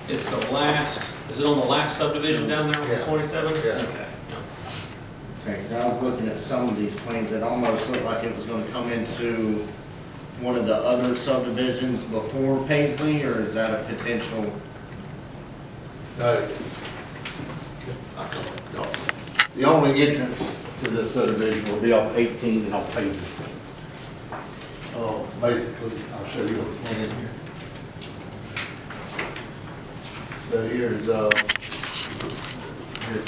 It's the last, is it on the last subdivision down there on Yeah. 27? Yeah. Okay. Okay, I was looking at some of these plans that almost looked like it was gonna come into one of the other subdivisions before Paisley, or is that a potential? No. No. The only entrance to this subdivision will be off 18 and off Paisley. Basically, I'll show you what the plan here. So here's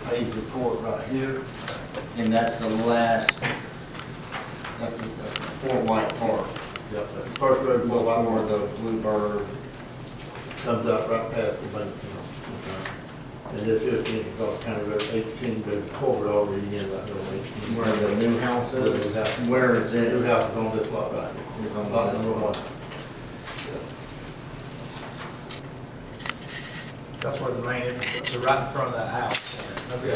Paisley Court right here. And that's the last, that's the Fort White Park. Yep, that's the first road Before go out the Bluebird. comes up right past the bank. And this is Gulf County Road 18, the culvert already in that road 18. Where the new house is, where is The new it? house is on this lot right here. It's on Lot this number one. one. That's where the main entrance, so right in front of that house. Yeah.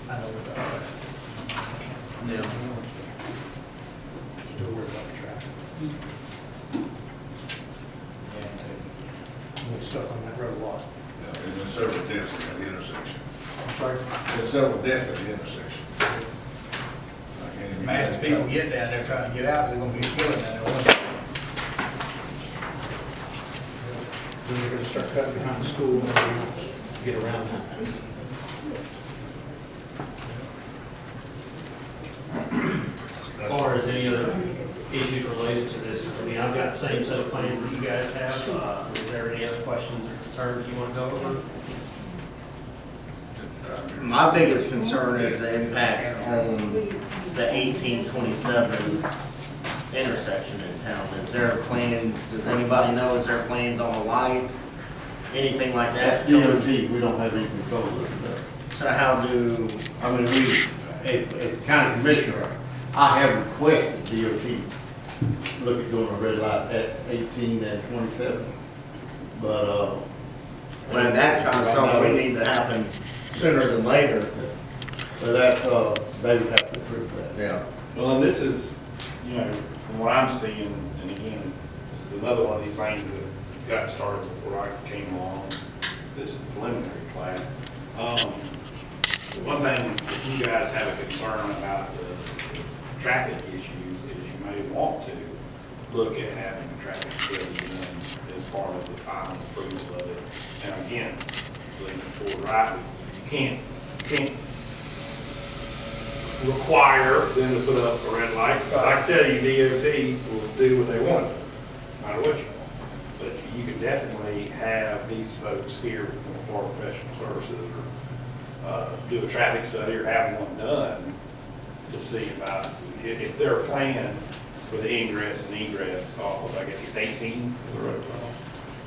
I know where that is. Yeah. Still worried about the traffic. We're stuck on that road a lot. There's been several deaths at that intersection. I'm sorry. There's several deaths at the intersection. As mad as people get down there trying to get out, they're gonna be killing down there one day. Then you're gonna start cutting behind the school and everything else to get around that. As far as any other issues related to this, I mean, I've got the same set of plans that you guys have. Is there any other questions or concerns you want to go over? My biggest concern is the impact on the 1827 intersection in town. Is there plans, does anybody know, is there plans on the light? Anything like That's that? DOT, we don't have any control over that. So how do, I mean, as county commissioner, I have requested DOT look at doing a red light at 18 and 27. But, well, that's kind of something we need to happen sooner than later. But that's, they would have to approve that. Yeah. Well, and this is, you know, from what I'm seeing, and again, this is another one of these things that got started before I came along, this preliminary plat. The one thing, if you guys have a concern about the traffic issues, is you may want to look at having a traffic study done as part of the final approval of it. And again, looking for right, you can't require them to put up a red light. But I can tell you, DOT will do what they want, no matter what you want. But you can definitely have these folks here from Florida Professional Services or do a traffic study or have one done to see about if their plan for the ingress and egress off of, I guess it's 18 for the road.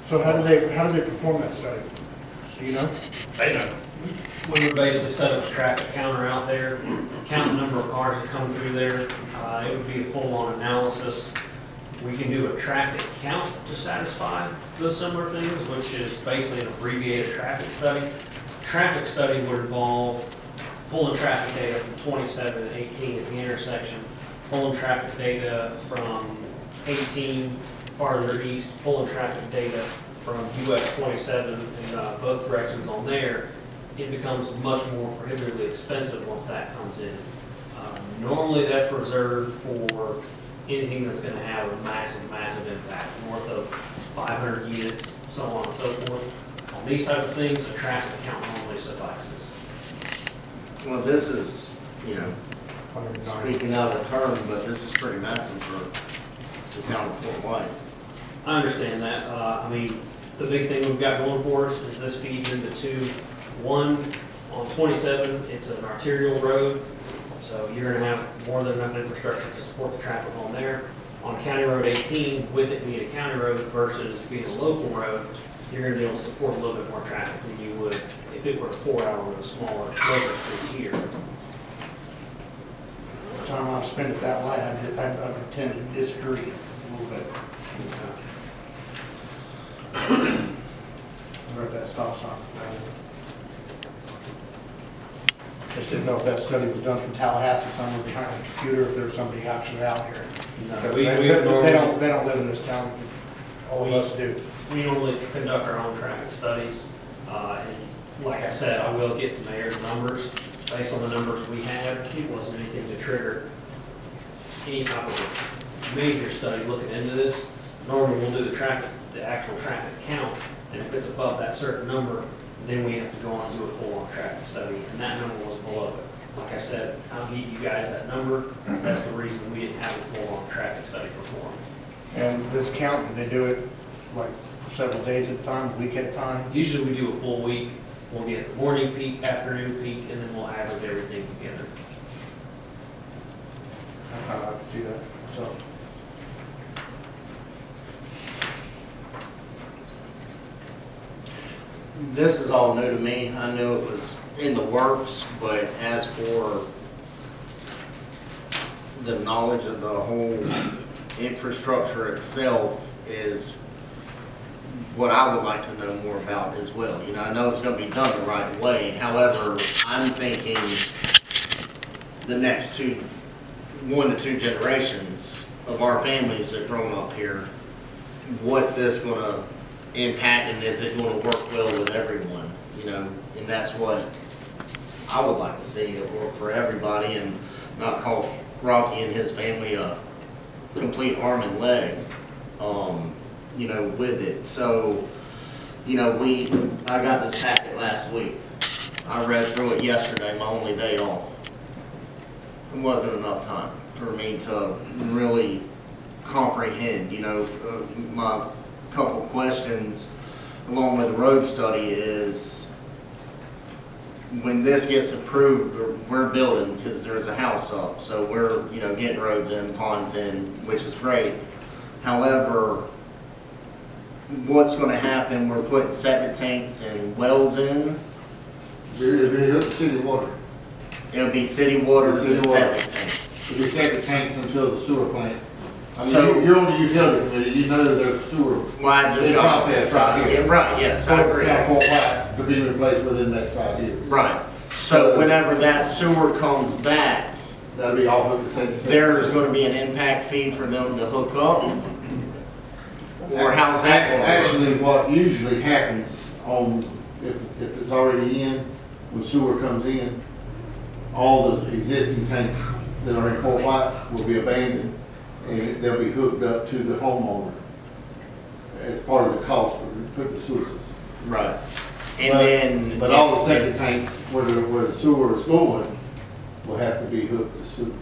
So how do they perform that study? Do you know? They know. We would basically set up a traffic counter out there, count the number of cars that come through there. It would be a full-on analysis. We can do a traffic count to satisfy those similar things, which is basically an abbreviated traffic study. Traffic study would involve pulling traffic data from 27 and 18 at the intersection, pulling traffic data from 18 farther east, pulling traffic data from US 27 in both directions on there. It becomes much more prohibitively expensive once that comes in. Normally that's reserved for anything that's going to have a massive impact, north of 500 units, so on and so forth. On these type of things, a traffic count normally suffices. Well, this is, you know, speaking out of turn, but this is pretty massive for the town of Fort White. I understand that. I mean, the big thing we've got going for us is this feeds into two. One, on 27, it's an arterial road, so you're gonna have more than enough infrastructure to support the traffic on there. On County Road 18, with it being a county road versus being a local road, you're gonna be able to support a little bit more traffic than you would if it were a 4-hour with a smaller local street here. The time I've spent at that light, I've tended to disagree a little bit. Or if that stop sign. Just didn't know if that study was done from Tallahassee, somewhere behind the computer, if there's somebody actually out here. Because we- they we they normally- don't live in this town, all of us do. We normally conduct our own traffic studies, and like I said, I will get the mayor's numbers. Based on the numbers we had, it wasn't anything to trigger any type of major study looking into this. Normally, we'll do the actual traffic count, and if it's above that certain number, then we have to go on and do a full-on traffic study, and that number was below it. Like I said, I'll give you guys that number, that's the reason we didn't have a full-on traffic study performed. And this count, do they do it like several days at a time, a week at a time? Usually we do a full week, we'll get morning peak, afternoon peak, and then we'll average everything together. I kind of like to see that, so. This is all new to me. I knew it was in the works, but as for the knowledge of the whole infrastructure itself is what I would like to know more about as well. You know, I know it's gonna be done the right way. However, I'm thinking the next 1 to 2 generations of our families that grown up here, what's this gonna impact, and is it gonna work well with everyone, you know? And that's what I would like to see, it work for everybody and not cost Rocky and his family a complete arm and leg, you know, with it. So, you know, I got this packet last week. I read through it yesterday, my only day off. It wasn't enough time for me to really comprehend, you know, my couple questions along with the road study is, when this gets approved, we're building, because there's a house up, so we're, you know, getting roads in, ponds in, which is great. However, what's gonna happen, we're putting septic tanks and wells in, It'll be up to city water. it'll be city waters and City water. septic tanks. It'll be septic tanks until the sewer plant. I So- mean, you're on the utility committee, you know there's sewer. Well, I just It's got, process right here. yeah, right, yes, I agree. Fort White to be replaced within the next 5 years. Right, so whenever that sewer comes back, That'll be all hooked to septic. tanks. there's gonna be an impact fee for them to hook up? Or how's that going to work? Actually, what usually happens on, if it's already in, when sewer comes in, all the existing tanks that are in Fort White will be abandoned, and they'll be hooked up to the homeowner as part of the cost for putting the sewer system. Right, and then. But all the septic tanks where the sewer is going will have to be hooked to sewer.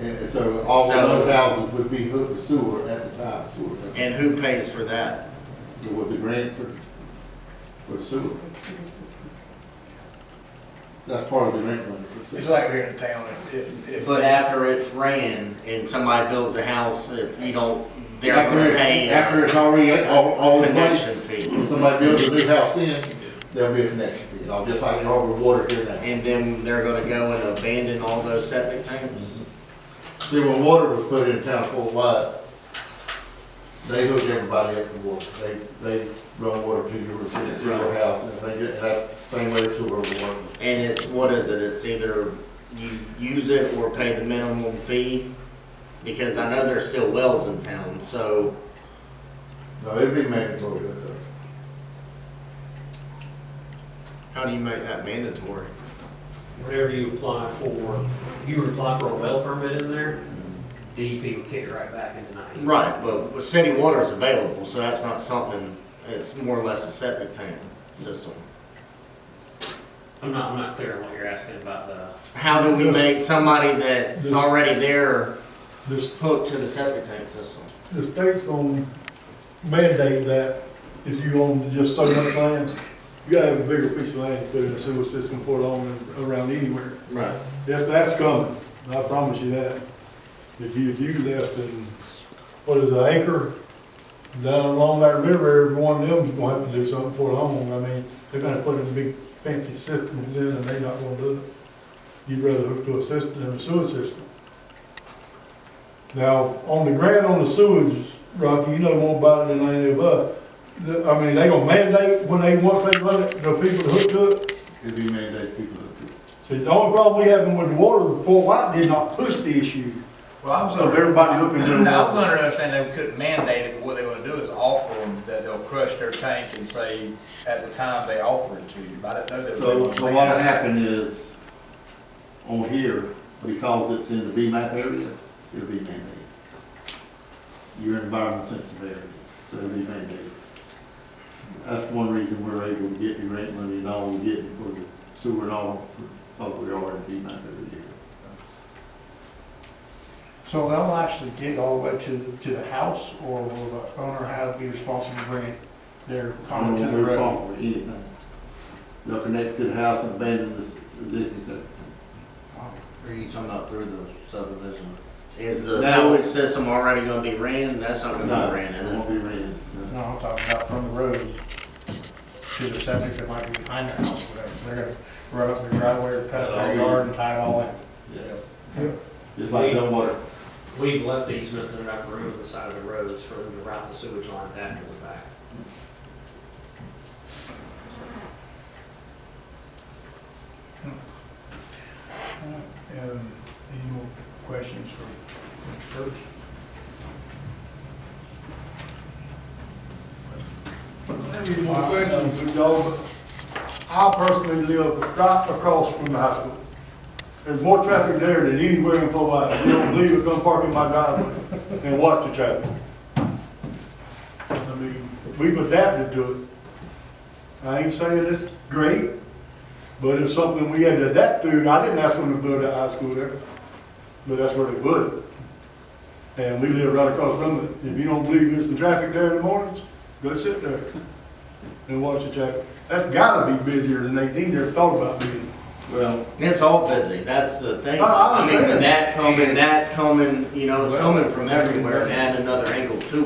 And so all of those houses would be hooked to sewer at the time sewer. And who pays for that? With the grant for the sewer. That's part of the grant money. for the It's sewer. like here in town, if. But after it's ran and somebody builds a house, if you don't, they're gonna pay a After it's already, all in place, connection fee. when somebody builds a new house in, there'll be a connection fee, just like you over water here now. And then they're gonna go and abandon all those septic tanks? See, when water was put in town Fort White, they hooked everybody up to water. They run water to your house, and they get that same way sewer will work. And it's, what is it, it's either you use it or pay the minimum fee? Because I know there's still wells in town, so, No, it'd be mandatory, but, how do you make that mandatory? Whenever you apply for, if you apply for a well permit in there, DEP will kick it right back into 90. Right, but city water is available, so that's not something, it's more or less a septic tank system. I'm not clear on what you're asking about the, How do we make somebody that's This- already there This, hooked to the septic tank system? the state's gonna mandate that if you own just so much land, you gotta have a bigger piece of land to put in a sewer system for it on around anywhere. Right. Yes, that's coming, I promise you that. If you left in, what is it, an acre down along that river, every one of them's gonna have to do something for the home. I mean, they're gonna put in big fancy systems in and they're not gonna do it. You'd rather hook to a system than a sewer system. Now, on the grant on the sewage, Rocky, you know more about it than any of us. I mean, they gonna mandate when once they run it, the people to hook to it? it'd be mandated people to do it. See, the only problem we having with the water, Fort White did not push the issue Well, I was of under, everybody hooking to the I was water. under understanding they couldn't mandate it, but what they wanna do is offer them that they'll crush their tank and say, at the time they offer it to you. But I didn't know that. So what'll happen is, on here, because it's in the BMAP area, it'll be mandated. You're in environmental sensitive area, so it'll be mandated. That's one reason we're able to get the grant money and all we get for the sewer and all, because we are in BMAP every year. So they'll actually dig all the way to the house, or will the owner have to be responsible for bringing their conduit to the We're road? responsible for anything. They'll connect to the house and abandon this existing septic. Are you talking about through the subdivision? Is the Now- sewage system already gonna be ran? That's not gonna No, be ran, it is won't it? be ran. No, I'm talking about from the road to the septic that might be behind their house, or whatever. So they're gonna run up their driveway or cut up their yard and tie it all in. Yes. Just like the water. We've left easements in enough room at the side of the roads for them to route the sewage lines after the fact. Any more questions for Mr. Kurtz? Any more questions, but y'all, I personally live right across from the high school. There's more traffic there than anywhere in Fort White. If you don't believe it, come park in my driveway and watch the traffic. I mean, we've adapted to it. I ain't saying it's great, but it's something we had to adapt to. I didn't ask them to build that high school there, but that's where they put it. And we live right across from it. If you don't believe there's some traffic there in the mornings, go sit there and watch the traffic. That's gotta be busier than they never thought about being. Well, It's all busy, that's the thing. I I mean, understand. that's coming, you know, it's coming from everywhere, and add another